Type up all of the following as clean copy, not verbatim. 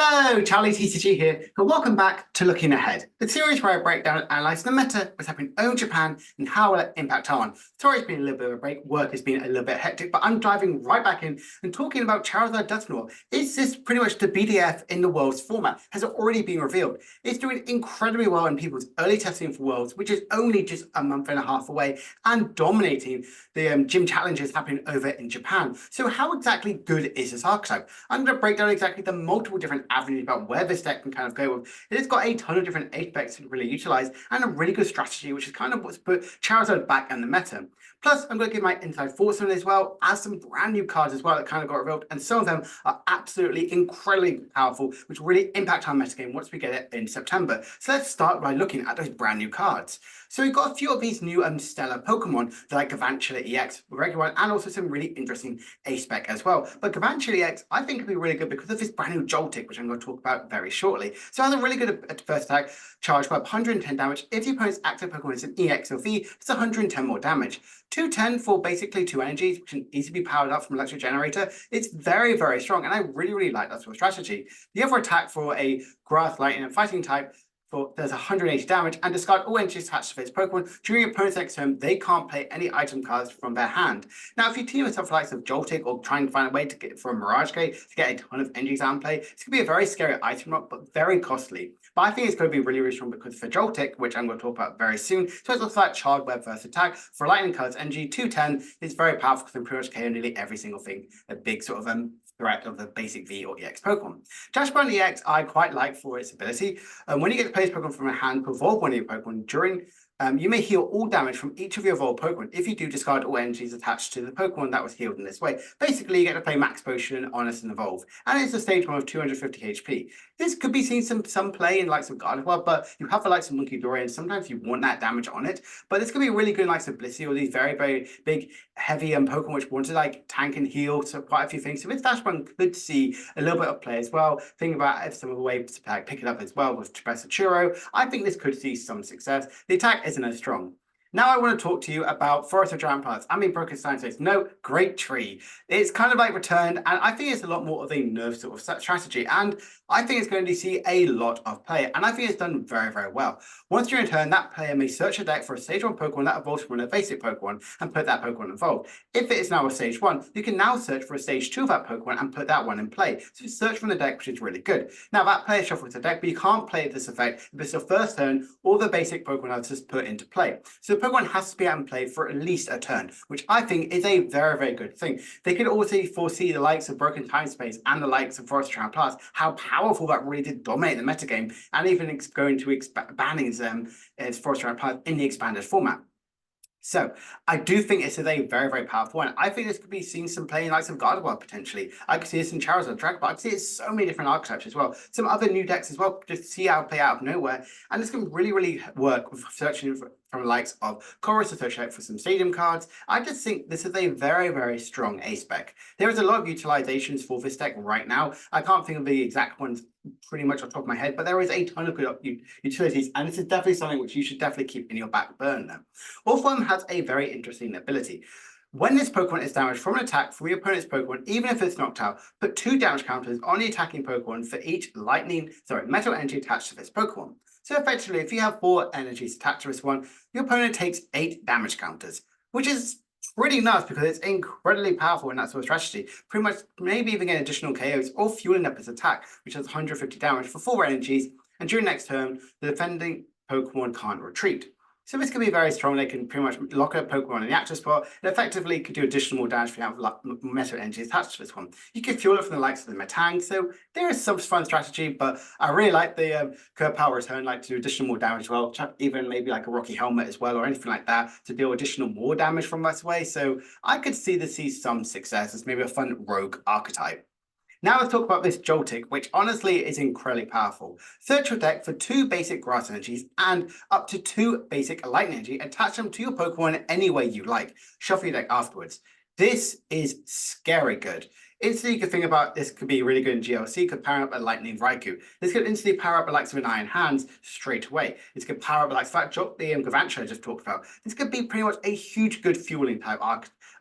Hello, Charlie TCG here, and welcome back to Looking Ahead, the series where I break down and analyse the meta, what's happening over Japan, and how will it impact Taiwan. Sorry it's been a little bit of a break, work has been a little bit hectic, but I'm diving right back in and talking about Charizard Dusknoir. Is this pretty much the BDIF in the Worlds format? Has it already been revealed? It's doing incredibly well in people's early testing for Worlds, which is only just a month and a half away, and dominating the gym challenges happening over in Japan. So how exactly good is this archetype? I'm going to break down exactly the multiple different avenues about where this deck can kind of go with. It has got a ton of different aspects to really utilize and a really good strategy, which is kind of what's put Charizard back in the meta. Plus, I'm going to give my inside thoughts on it as well as some brand new cards as well that kind of got revealed, and some of them are absolutely incredibly powerful, which really impact our metagame once we get it in September. So let's start by looking at those brand new cards. So we've got a few of these new stellar Pokemon, like Gavantula EX, regular one, and also some really interesting A-Spec as well. But Gavantula EX, I think, could be really good because of this brand new Joltik, which I'm going to talk about very shortly. So it has a really good first attack, charge by 110 damage. If the opponent's active Pokemon is an EX or V, it's 110 more damage. 210 for basically 2 energies, which can easily be powered up from Electric Generator. It's very, very strong, and I really like that sort of strategy. The other attack for a Grass, Lightning, and Fighting type does 180 damage and discard all energies attached to its Pokemon. During your opponent's next turn, they can't play any item cards from their hand. Now, if you team with something like some Joltik or try and find a way to get for a Mirage Gate to get a ton of energies out and play, it's going to be a very scary item rock, but very costly. But I think it's going to be really strong because for Joltik, which I'm going to talk about very soon, so it's also like Charred Web first attack. For Lightning cards, NG 210 is very powerful because it pretty much KO nearly every single thing, a big sort of threat of the basic V or EX Pokemon. Dash Button EX I quite like for its ability. When you get to play this Pokemon from a hand, evolve one of your Pokemon during you may heal all damage from each of your evolved Pokemon. If you do, discard all energies attached to the Pokemon that was healed in this way. Basically, you get to play Max Potion, Honest, and Evolve. And it's a stage 1 of 250 HP. This could be seen some play in likes of Gardevoir, but you have the likes of Monkey Dory, and sometimes you want that damage on it. But this could be really good in likes of Blissey or these very big, heavy Pokemon which want to like tank and heal so quite a few things. So with Dash Button, could see a little bit of play as well. Think about if some of the ways to pick it up as well with Professor Churro. I think this could see some success. The attack isn't as strong. Now I want to talk to you about Forest of Giant Plants. I mean, Broken Science says, no, great tree. It's kind of like returned, and I think it's a lot more of a nerve sort of strategy, and I think it's going to see a lot of play, and I think it's done very well. Once you're in turn, that player may search a deck for a stage 1 Pokemon that evolves from a basic Pokemon and put that Pokemon involved. If it is now a stage 1, you can now search for a stage 2 of that Pokemon and put that one in play. So you search from the deck, which is really good. Now that player shuffles the deck, but you can't play this effect if it's your first turn or the basic Pokemon are just put into play. So the Pokemon has to be out and play for at least a turn, which I think is a very good thing. They could also foresee the likes of Broken Time Space and the likes of Forest of Giant Plants, how powerful that really did dominate the metagame, and even going to banning its Forest of Giant Plants in the expanded format. So I do think it's a very powerful one. I think this could be seeing some play in likes of Gardevoir potentially. I could see this in Charizard Drag, but I could see it so many different archetypes as well. Some other new decks as well, just see how it play out of nowhere. And this can really work with searching from the likes of Chorus to search out for some stadium cards. I just think this is a very strong A-Spec. There is a lot of utilizations for this deck right now. I can't think of the exact ones pretty much off the top of my head, but there is a ton of good utilities, and this is definitely something which you should definitely keep in your back burner. Orphan has a very interesting ability. When this Pokemon is damaged from an attack from your opponent's Pokemon, even if it's knocked out, put 2 damage counters on the attacking Pokemon for each metal energy attached to this Pokemon. So effectively, if you have 4 energies attached to this one, your opponent takes 8 damage counters, which is pretty nuts because it's incredibly powerful in that sort of strategy. Pretty much maybe even get additional KOs or fueling up its attack, which has 150 damage for 4 energies, and during next turn, the defending Pokemon can't retreat. So this can be very strong. They can pretty much lock a Pokemon in the active spot and effectively could do additional damage if you have metal energy attached to this one. You can fuel it from the likes of the Metang, so there is some fun strategy, but I really like the Curve Power Return, like to do additional more damage as well, even maybe like a Rocky Helmet as well or anything like that to deal additional more damage from this way. So I could see some success as maybe a fun rogue archetype. Now let's talk about this Joltik, which honestly is incredibly powerful. Search your deck for 2 basic grass energies and up to 2 basic lightning energy. Attach them to your Pokemon any way you like. Shuffle your deck afterwards. This is scary good. Instantly, you could think about this could be really good in GLC, could power up a Lightning Raikou. This could instantly power up a likes of an Iron Hands straight away. This could power up a likes of that Gavantula I just talked about. This could be pretty much a huge good fueling type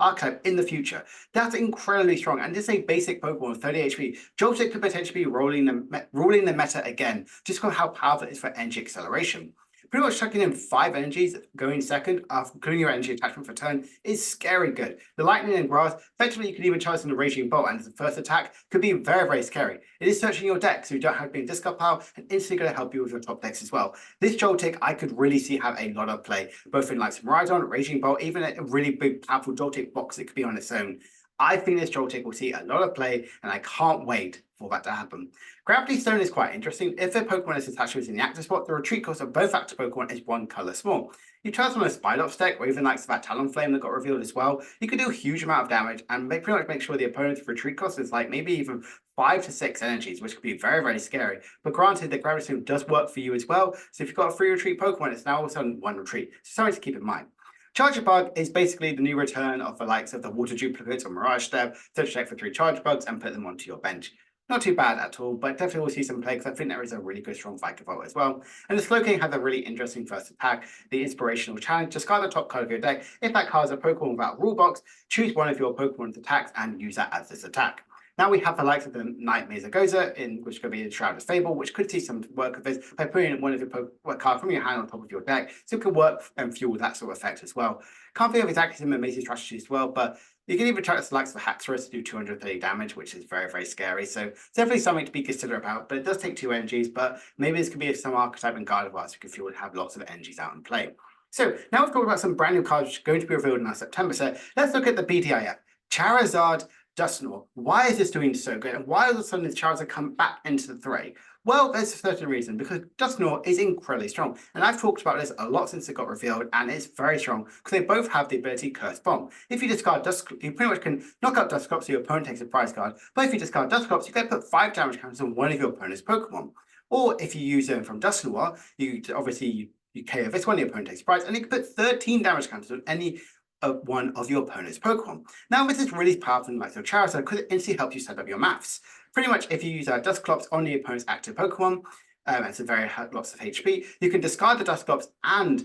archetype in the future. That's incredibly strong, and this is a basic Pokemon with 30 HP. Joltik could potentially be ruling the meta again, just because how powerful it is for energy acceleration. Pretty much chucking in 5 energies going second, including your energy attachment for turn, is scary good. The lightning and grass, effectively you can even charge in the raging bolt, and as a first attack could be very, very scary. It is searching your deck, so you don't have to be in discard pile, and instantly going to help you with your top decks as well. This Joltik I could really see have a lot of play, both in like Miraidon, Raging Bolt, even a really big powerful Joltik box that could be on its own. I think this Joltik will see a lot of play, and I can't wait for that to happen. Gravity Stone is quite interesting. If a Pokemon is attached within the active spot, the retreat cost of both active Pokemon is 1 color small. You try this on a Spidops deck, or even like that Talonflame that got revealed as well, you can do a huge amount of damage and pretty much make sure the opponent's retreat cost is like maybe even 5 to 6 energies, which could be very, very scary. But granted, the Gravity Stone does work for you as well, so if you've got a free retreat Pokemon, it's now all of a sudden 1 retreat. So something to keep in mind. Charge Bug is basically the new return of the likes of the Water Duplicates or Mirage Step. Search deck for 3 Charge Bugs and put them onto your bench. Not too bad at all, but definitely will see some play because I think there is a really good strong Vikavolt as well. And the Slowking has a really interesting first attack, the Inspirational Challenge. Discard the top card of your deck. If that card is a Pokemon without rule box, choose one of your Pokemon's attacks and use that as this attack. Now we have the likes of the Night Mesagoza, which could be the Shrouded Fable, which could see some work of this by putting one of your card from your hand on top of your deck, so it could work and fuel that sort of effect as well. Can't think of exactly some amazing strategies as well, but you can even try the likes of Haxorus to do 230 damage, which is very, very scary. So it's definitely something to be considerate about, but it does take 2 energies, but maybe this could be some archetype and Gardevoir, so you can fuel and have lots of energies out in play. So now we've talked about some brand new cards which are going to be revealed in our September set. Let's look at the BDIF. Charizard, Dusknoir. Why is this doing so good? And why all of a sudden does Charizard come back into the fray? Well, there's a certain reason, because Dusknoir is incredibly strong. And I've talked about this a lot since it got revealed, and it's very strong, because they both have the ability Curse Bomb. If you discard Dusknoir, you pretty much can knock out Dusknoir so your opponent takes a prize card. But if you discard Dusknoir, you can put 5 damage counters on one of your opponent's Pokemon. Or if you use them from Dusknoir, you KO this one, the opponent takes a prize, and you can put 13 damage counters on any one of your opponent's Pokemon. Now, this is really powerful in like your Charizard because it instantly helps you set up your maths. Pretty much, if you use Dusclops on the opponent's active Pokemon, it's a very lots of HP, you can discard the Dusclops and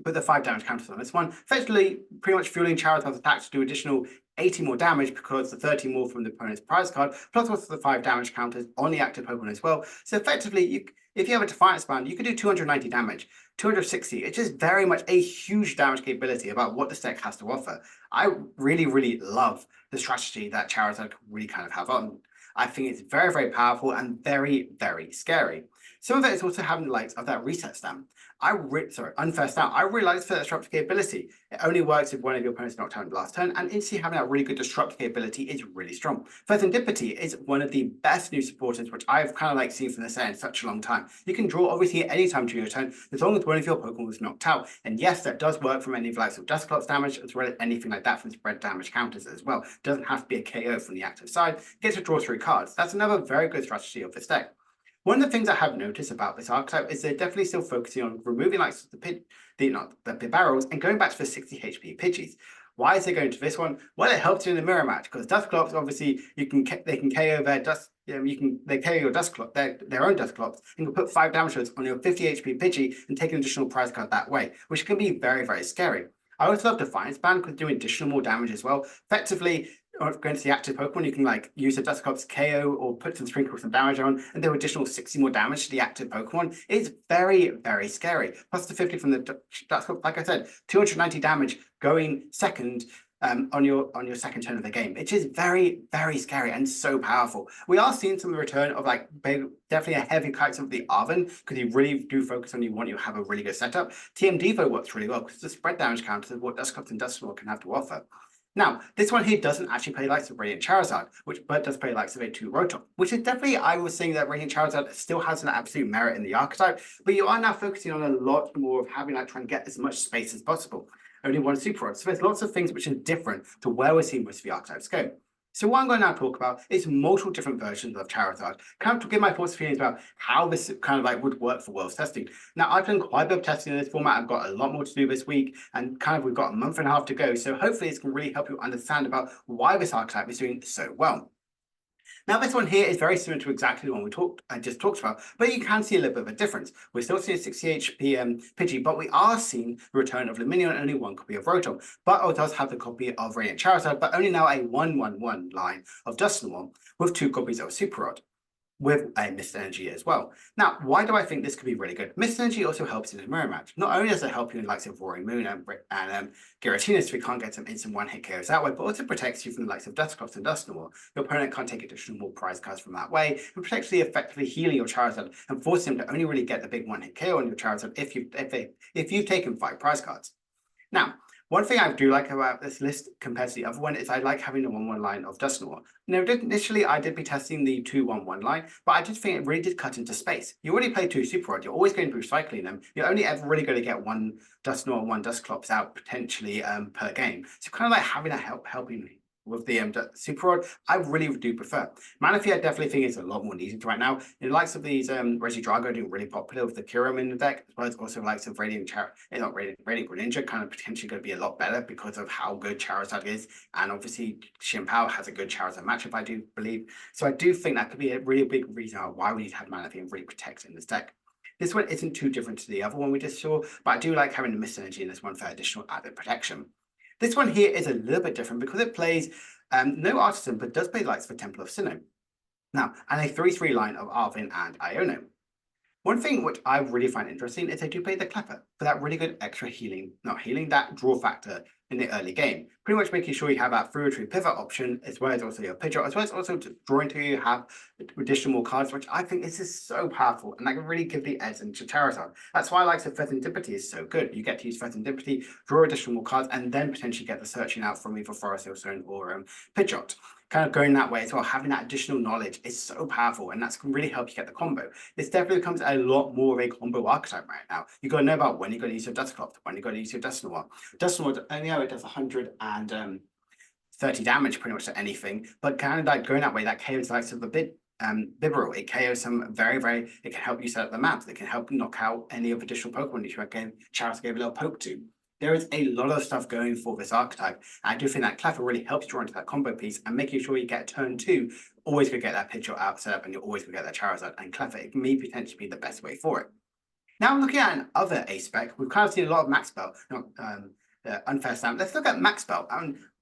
put the 5 damage counters on this one, effectively pretty much fueling Charizard's attack to do additional 80 more damage because the 30 more from the opponent's prize card, plus also the 5 damage counters on the active Pokemon as well. So effectively, if you have a Defiance Band, you can do 290 damage, 260. It's just very much a huge damage capability about what this deck has to offer. I really, really love the strategy that Charizard can really kind of have on. I think it's very, very powerful and very, very scary. Some of it is also having the likes of that reset stamp. Unfair stamp. I really like this for that disruptive capability. It only works if one of your opponents knocked out in the last turn, and instantly having that really good disruptive capability is really strong. Serendipity is one of the best new supporters, which I've kind of like seen from the set in such a long time. You can draw obviously at any time during your turn, as long as one of your Pokemon was knocked out. And yes, that does work from any of the likes of Dusclops damage, as well as anything like that from spread damage counters as well. It doesn't have to be a KO from the active side. It gets to draw 3 cards. That's another very good strategy of this deck. One of the things I have noticed about this archetype is they're definitely still focusing on removing like the barrels and going back to the 60 HP Pidgeys. Why is they going to this one? Well, it helps you in the mirror match because Dusclops obviously they can KO their they KO your Dusclops, their own Dusclops, and you can put 5 damage on your 50 HP Pidgey and take an additional prize card that way, which can be very, very scary. I also love Defiance Band because doing additional more damage as well. Effectively, going to the active Pokemon, you can like use the Dusclops KO or put some damage on, and do additional 60 more damage to the active Pokemon. It's very, very scary. Plus the 50 from the Dusclops, like I said, 290 damage going second on your second turn of the game. It is very, very scary and so powerful. We are seeing some return of like definitely a heavy kite of the Arven because you really do focus on you have a really good setup. TM Devo works really well because the spread damage counter is what Dusclops and Dusknoir can have to offer. Now, this one here doesn't actually play likes of Radiant Charizard, but does play likes of a 2 Rotom, which is definitely, I was saying that Radiant Charizard still has an absolute merit in the archetype, but you are now focusing on a lot more of having like trying to get as much space as possible. Only 1 Super Rod. So there's lots of things which are different to where we're seeing most of the archetypes go. So what I'm going to now talk about is multiple different versions of Charizard, kind of to give my thoughts and feelings about how this kind of like would work for world testing. Now, I've done quite a bit of testing in this format. I've got a lot more to do this week, and kind of we've got a month and a half to go. So hopefully this can really help you understand about why this archetype is doing so well. Now, this one here is very similar to exactly the one I just talked about, but you can see a little bit of a difference. We're still seeing a 60 HP Pidgey, but we are seeing the return of Lumineon and only one copy of Rotom. But it does have the copy of Radiant Charizard, but only now a 1/1/1 line of Dusknoir with 2 copies of Super Rod, with a Mist Energy as well. Now, why do I think this could be really good? Mist Energy also helps in a mirror match. Not only does it help you in the likes of Roaring Moon and Giratina, so we can't get some instant one-hit KOs that way, but also protects you from the likes of Dusclops and Dusknoir. Your opponent can't take additional more prize cards from that way, and protects you effectively healing your Charizard and forcing him to only really get the big one-hit KO on your Charizard if you've taken 5 prize cards. Now, one thing I do like about this list compared to the other one is I like having the 1/1 line of Dusknoir. Now, initially I did be testing the 2/1/1 line, but I did think it really did cut into space. You already play 2 Super Rod, you're always going to be recycling them. You're only ever really going to get 1 Dusknoir and 1 Dusclops out potentially per game. So kind of like having a helping me with the Super Rod, I really do prefer. Manaphy, I definitely think is a lot more needed right now. In the likes of these Regidrago doing really popular with the Kyurem in the deck, as well as also likes of Radiant Greninja kind of potentially going to be a lot better because of how good Charizard is. And obviously, Xianpao has a good Charizard matchup, I do believe. So I do think that could be a really big reason why we need to have Manaphy and really protect in this deck. This one isn't too different to the other one we just saw, but I do like having the Mist Energy in this one for additional added protection. This one here is a little bit different because it plays no Artisan, but does play lights for Temple of Sinnoh. Now, and a 3/3 line of Arvin and Iono. One thing which I really find interesting is they do play the Cleffer for that really good extra healing, not healing, that draw factor in the early game. Pretty much making sure you have that through tree pivot option, as well as also your Pidgeot, as well as also drawing to you have additional cards, which I think this is so powerful, and that can really give the edge into Charizard. That's why I like the Serendipity is so good. You get to use Serendipity, draw additional cards, and then potentially get the searching out from either Forest Stone or Pidgeot. Kind of going that way as well, having that additional knowledge is so powerful, and that's can really help you get the combo. This definitely becomes a lot more of a combo archetype right now. You've got to know about when you're going to use your Dusclops, when you're going to use your Dusknoir. Dusknoir, only know it does 130 damage pretty much to anything, but kind of like going that way, that KOs the likes of the Bibarel. It KOs some it can help you set up the maps. It can help knock out any of additional Pokemon you Charizard gave a little poke to. There is a lot of stuff going for this archetype. I do think that Cleffer really helps draw into that combo piece and making sure you get turn 2, always going to get that Pidgeot out set up and you're always going to get that Charizard and Cleffer. It may potentially be the best way for it. Now, looking at another A-spec, we've kind of seen a lot of Max Belt, unfair stamp. Let's look at Max Belt.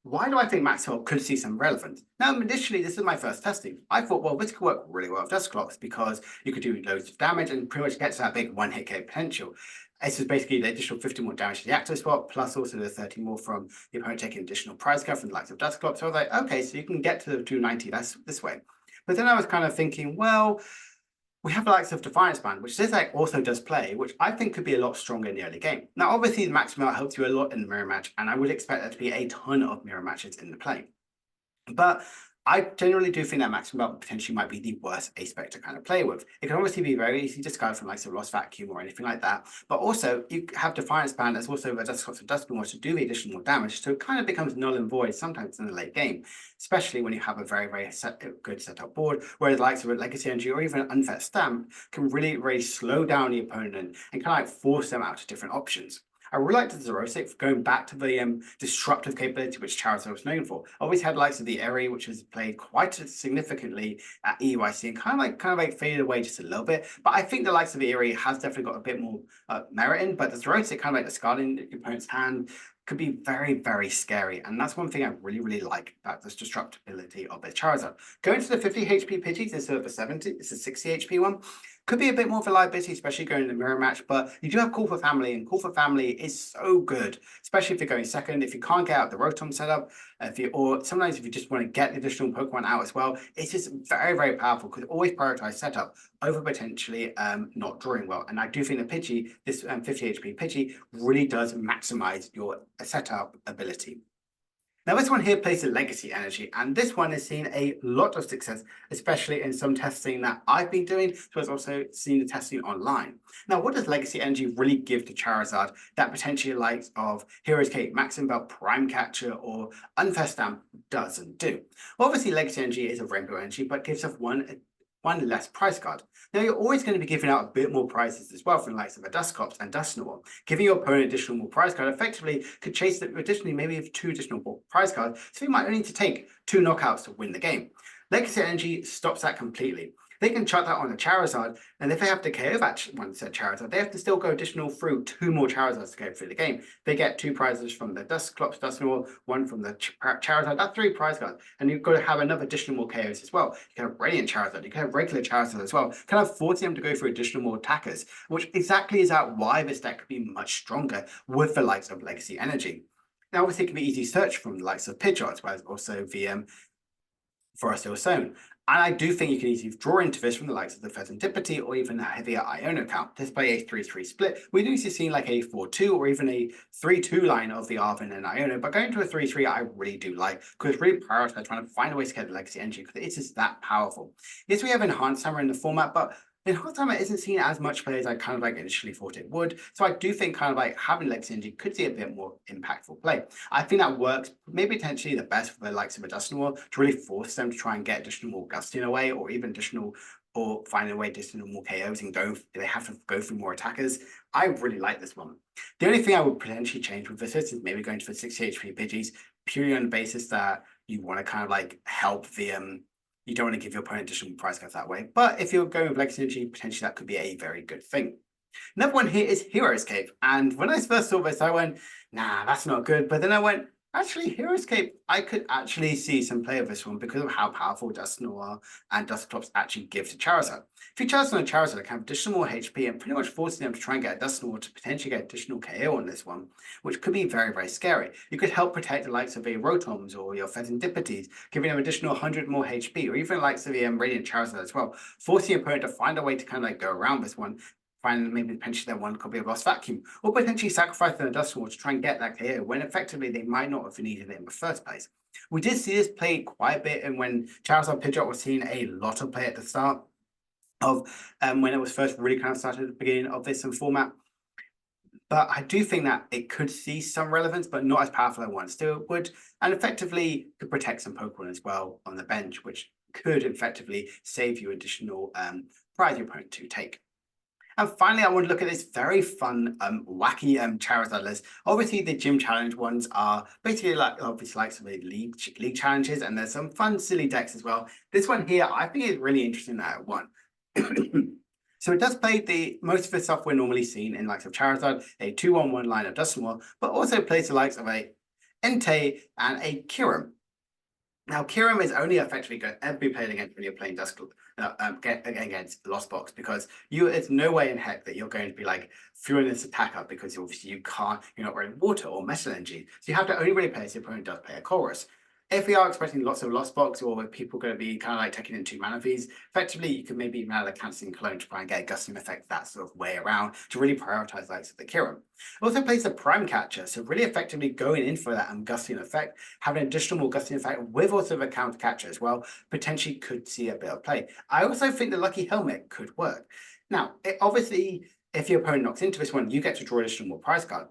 Why do I think Max Belt could see some relevance? Now, initially, this is my first testing. I thought, well, this could work really well with Dusclops because you could do loads of damage and pretty much get to that big one-hit KO potential. This is basically the additional 50 more damage to the active spot, plus also the 30 more from the opponent taking additional prize card from the likes of Dusclops. So I was like, okay, so you can get to the 290 this way. But then I was kind of thinking, well, we have the likes of Defiance Band, which this deck also does play, which I think could be a lot stronger in the early game. Now, obviously, the Max Belt helps you a lot in the mirror match, and I would expect there to be a ton of mirror matches in the play. But I generally do think that Max Belt potentially might be the worst A-spec to kind of play with. It can obviously be very easy to discard from like a Lost Vacuum or anything like that, but also you have Defiance Band as also a Dusclops and Dusknoir to do the additional damage, so it kind of becomes null and void sometimes in the late game, especially when you have a very good setup board, where the likes of a Legacy Energy or even an Unfair Stamp can really slow down the opponent and kind of like force them out to different options. I really like the Zerosic for going back to the disruptive capability which Charizard was known for. Always had likes of the Eri, which was played quite significantly at EUIC and kind of like faded away just a little bit. But I think the likes of the Eri has definitely got a bit more merit in. But the Zerosic, kind of like discarding your opponent's hand, could be very scary, and that's one thing I really like about this destructibility of the Charizard. Going to the 50 HP Pidgeys instead of the 70, it's a 60 HP one. Could be a bit more reliability, especially going in the mirror match, but you do have Call for Family, and Call for Family is so good, especially if you're going second. If you can't get out the Rotom setup, or sometimes if you just want to get the additional Pokemon out as well, it's just very powerful because always prioritize setup over potentially not drawing well. And I do think the Pidgey, this 50 HP Pidgey, really does maximize your setup ability. Now, this one here plays the Legacy Energy, and this one has seen a lot of success, especially in some testing that I've been doing, so I've also seen the testing online. Now, what does Legacy Energy really give to Charizard that potentially likes of Hero's Cake, Maxim Belt, Prime Catcher, or Unfair Stamp doesn't do? Well, obviously, Legacy Energy is a Rainbow Energy, but gives off one less prize card. Now, you're always going to be giving out a bit more prizes as well from the likes of a Dusclops and Dusknoir. Giving your opponent additional more prize card effectively could chase them additionally, maybe 2 additional prize cards, so you might only need to take 2 knockouts to win the game. Legacy Energy stops that completely. They can chuck that on a Charizard, and if they have to KO that one set Charizard, they have to still go additional through 2 more Charizards to go through the game. They get 2 prizes from the Dusclops, Dusknoir, 1 from the Charizard. That's 3 prize cards, and you've got to have another additional more KOs as well. You can have Radiant Charizard, you can have regular Charizard as well. You can have forcing them to go through additional more attackers, which exactly is out why this deck could be much stronger with the likes of Legacy Energy. Now, obviously, it can be easy search from the likes of Pidgeot, whereas also the Forest Hill Zone. And I do think you can easily draw into this from the likes of the Pheasantipity or even a heavier Iono count. Display a 3-3 split. We do see like a 4-2 or even a 3-2 line of the Arvin and Iono, but going to a 3-3 I really do like, because it's really prioritized trying to find a way to get the Legacy Energy, because it is that powerful. Yes, we have Enhanced Hammer in the format, but Enhanced Hammer isn't seen as much play as I kind of like initially thought it would. So I do think kind of like having Legacy Energy could see a bit more impactful play. I think that works maybe potentially the best for the likes of a Dusknoir to really force them to try and get additional more gusting away, or even additional, or find a way to additional more KOs and go, they have to go through more attackers. I really like this one. The only thing I would potentially change with this is maybe going to the 60 HP Pidgeys, purely on the basis that you want to kind of like help the you don't want to give your opponent additional prize cards that way. But if you're going with Legacy Energy, potentially that could be a very good thing. Another one here is Heroescape. And when I first saw this, I went, nah, that's not good. But then I went, actually, Heroescape, I could actually see some play of this one because of how powerful Dusknoir and Dusclops actually give to Charizard. If you Charizard on Charizard, can have additional more HP and pretty much forcing them to try and get a Dusknoir to potentially get additional KO on this one, which could be very, very scary. You could help protect the likes of a Rotoms or your Pheasantipities, giving them additional 100 more HP, or even the likes of the Radiant Charizard as well, forcing your opponent to find a way to kind of like go around this one, find maybe potentially their one copy of Lost Vacuum, or potentially sacrificing a Dusknoir to try and get that KO when effectively they might not have needed it in the first place. We did see this play quite a bit, and when Charizard Pidgeot was seeing a lot of play at the start of when it was first really kind of started at the beginning of this format. But I do think that it could see some relevance, but not as powerful as one still would, and effectively could protect some Pokemon as well on the bench, which could effectively save you additional prize your opponent to take. And finally, I want to look at this very fun, wacky Charizard list. Obviously, the gym challenge ones are basically like obviously like some of the league challenges, and there's some fun, silly decks as well. This one here, I think is really interesting at one. So it does play the most of the stuff we're normally seen in likes of Charizard, a 2-1-1 line of Dusknoir, but also plays the likes of a Entei and a Kyurem. Now, Kyurem is only effectively going to ever be played against when you're playing against Lost Box, because it's no way in heck that you're going to be like throwing this attack up, because obviously you're not wearing water or metal energy. So you have to only really play as the opponent does play a chorus. If we are expecting lots of Lost Box, or people going to be kind of like taking in 2 mana fees, effectively you can maybe even add a cancelling clone to try and get a gusting effect that sort of way around to really prioritize likes of the Kyurem. It also plays the Prime Catcher, so really effectively going in for that gusting effect, having an additional more gusting effect with also the counter catcher as well, potentially could see a bit of play. I also think the Lucky Helmet could work. Now, obviously, if your opponent knocks into this one, you get to draw additional more prize cards,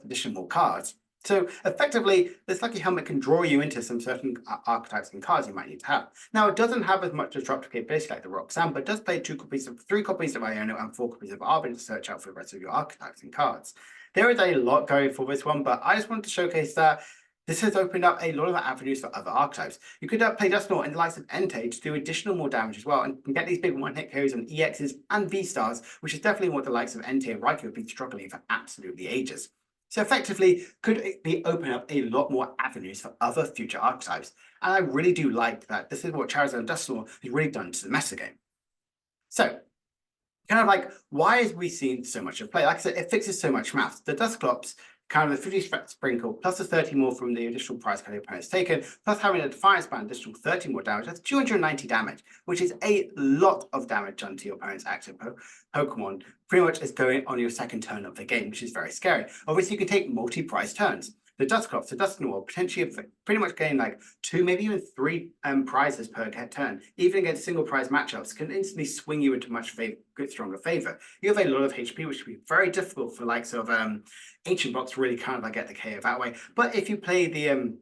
additional more cards. So effectively, this Lucky Helmet can draw you into some certain archetypes and cards you might need to have. Now, it doesn't have as much disruptive capability like the Roxanne, but it does play 3 copies of Iono and 4 copies of Arvin to search out for the rest of your archetypes and cards. There is a lot going for this one, but I just wanted to showcase that this has opened up a lot of avenues for other archetypes. You could play Dusknoir in the likes of Entei to do additional more damage as well, and get these big one-hit KOs on EXs and V-Stars, which is definitely what the likes of Entei and Raikou have been struggling for absolutely ages. So effectively, could it be open up a lot more avenues for other future archetypes? And I really do like that this is what Charizard and Dusknoir has really done to the meta game. So, kind of like, why is we seeing so much of play? Like I said, it fixes so much maths. The Dusclops, kind of the 50 sprinkle, plus the 30 more from the additional prize card your opponent's taken, plus having a Defiance Band, additional 30 more damage, that's 290 damage, which is a lot of damage onto your opponent's active Pokemon. Pretty much is going on your second turn of the game, which is very scary. Obviously, you can take multi-prize turns. The Dusclops, the Dusknoir, potentially pretty much getting like 2, maybe even 3 prizes per turn, even against single prize matchups, can instantly swing you into much stronger favor. You have a lot of HP, which would be very difficult for likes of Ancient Box to really kind of like get the KO that way. But if you play the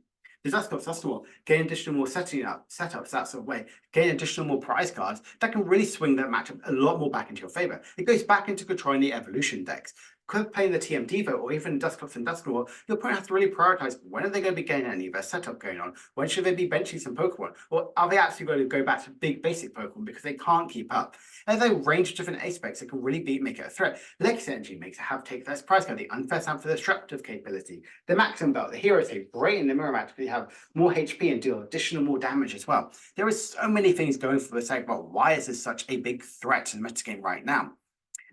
Dusknoir, Dusknoir, gain additional more setups, that sort of way, gain additional more prize cards, that can really swing that matchup a lot more back into your favor. It goes back into controlling the evolution decks. because playing the TM Devo or even Dusknoir and Dusknoir, your opponent has to really prioritize when are they going to be getting any of their setup going on? When should they be benching some Pokemon? Or are they actually going to go back to big basic Pokemon because they can't keep up? As a range of different aspects, it can really make it a threat. Legacy Energy makes it have take less price card, the unfair sound for the disruptive capability. The Maximum Belt, the Hero Tape, great in the mirror match because you have more HP and deal additional more damage as well. There is so many things going for the sake about why is this such a big threat in the metagame right now.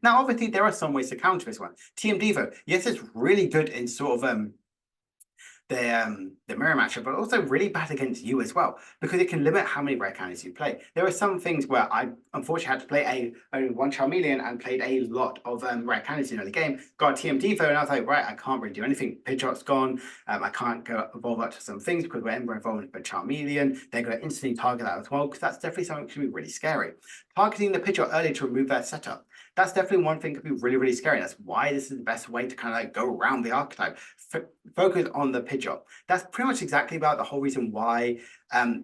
Now, obviously, there are some ways to counter this one. TM Devo, yes, it's really good in sort of the mirror matchup, but also really bad against you as well, because it can limit how many rare candies you play. There are some things where I unfortunately had to play only one Charmeleon and played a lot of rare candies in the game. Got a TM Devo, and I was like, right, I can't really do anything. Pidgeot's gone. I can't go evolve up to some things because we're Ember evolving with Charmeleon. They're going to instantly target that as well, because that's definitely something that can be really scary. Targeting the Pidgeot early to remove their setup. That's definitely one thing that could be really, really scary. That's why this is the best way to kind of like go around the archetype. Focus on the Pidgeot. That's pretty much exactly about the whole reason why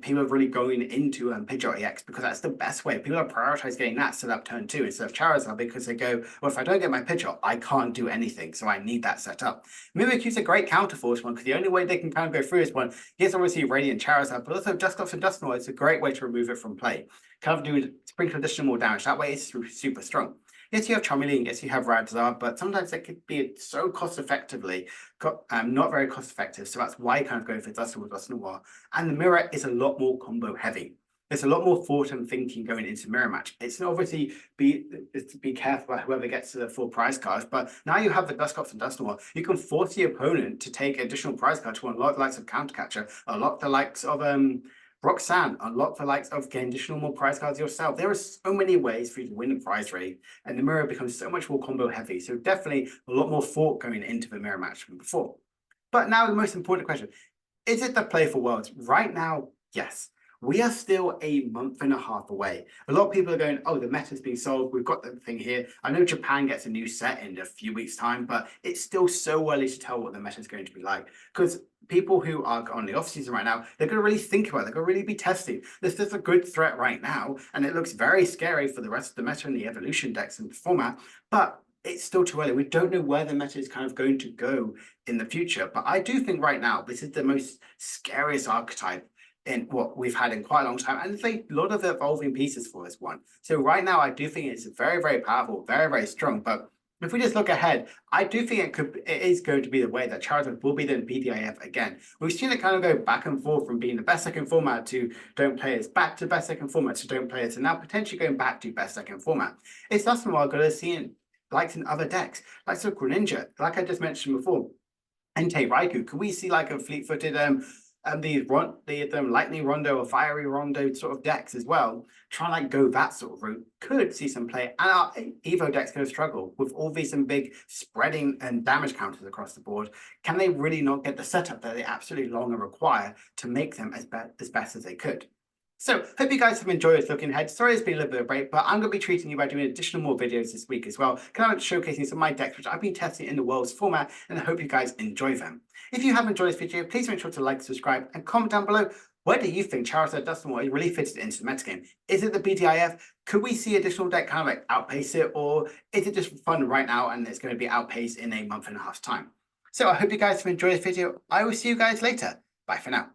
people are really going into Pidgeot EX, because that's the best way. People are prioritizing getting that set up turn 2 instead of Charizard, because they go, well, if I don't get my Pidgeot, I can't do anything, so I need that set up. Mimikyu's a great counter for this one, because the only way they can kind of go through this one, yes, obviously Radiant Charizard, but also Dusknoir and Dusknoir is a great way to remove it from play. Kind of do sprinkle additional more damage. That way it's super strong. Yes, you have Charmeleon, yes, you have Charizard, but sometimes it could be so cost effectively, not very cost effective. So that's why I kind of go for Dusknoir, Dusknoir. And the mirror is a lot more combo heavy. There's a lot more thought and thinking going into mirror match. It's obviously be careful about whoever gets to the full prize cards, but now you have the Dusknoir and Dusknoir, you can force the opponent to take additional prize cards to unlock the likes of Countercatcher, unlock the likes of Roxanne, unlock the likes of getting additional more prize cards yourself. There are so many ways for you to win the prize rate, and the mirror becomes so much more combo heavy. So definitely a lot more thought going into the mirror match than before. But now the most important question, is it the play for Worlds? Right now, yes. We are still a month and a half away. A lot of people are going, oh, the meta's being solved. We've got the thing here. I know Japan gets a new set in a few weeks' time, but it's still so early to tell what the meta is going to be like. Because people who are on the off-season right now, they're going to really think about it. They're going to really be testing. This is a good threat right now, and it looks very scary for the rest of the meta and the evolution decks and the format, but it's still too early. We don't know where the meta is kind of going to go in the future. But I do think right now, this is the most scariest archetype in what we've had in quite a long time, and there's a lot of evolving pieces for this one. So right now, I do think it's very, very powerful, very, very strong. But if we just look ahead, I do think it is going to be the way that Charizard will be the BDIF again. We've seen it kind of go back and forth from being the best second format to don't play it, back to best second format to don't play it, and now potentially going back to best second format. It's not something we're going to see in likes in other decks, like so Greninja, like I just mentioned before, Entei Raikou. Could we see like a fleet-footed the lightning rondo or fiery rondo sort of decks as well, try like go that sort of route? Could see some play, and our Evo decks going to struggle with all these some big spreading and damage counters across the board. Can they really not get the setup that they absolutely long and require to make them as best as they could? So, hope you guys have enjoyed this looking ahead. Sorry it's been a little bit of a break, but I'm going to be treating you by doing additional more videos this week as well, kind of showcasing some of my decks, which I've been testing in the Worlds format, and I hope you guys enjoy them. If you have enjoyed this video, please make sure to like, subscribe, and comment down below. Where do you think Charizard Dusknoir really fits into the metagame? Is it the BDIF? Could we see additional deck kind of like outpace it, or is it just fun right now and it's going to be outpaced in a month and a half's time? So I hope you guys have enjoyed this video. I will see you guys later. Bye for now.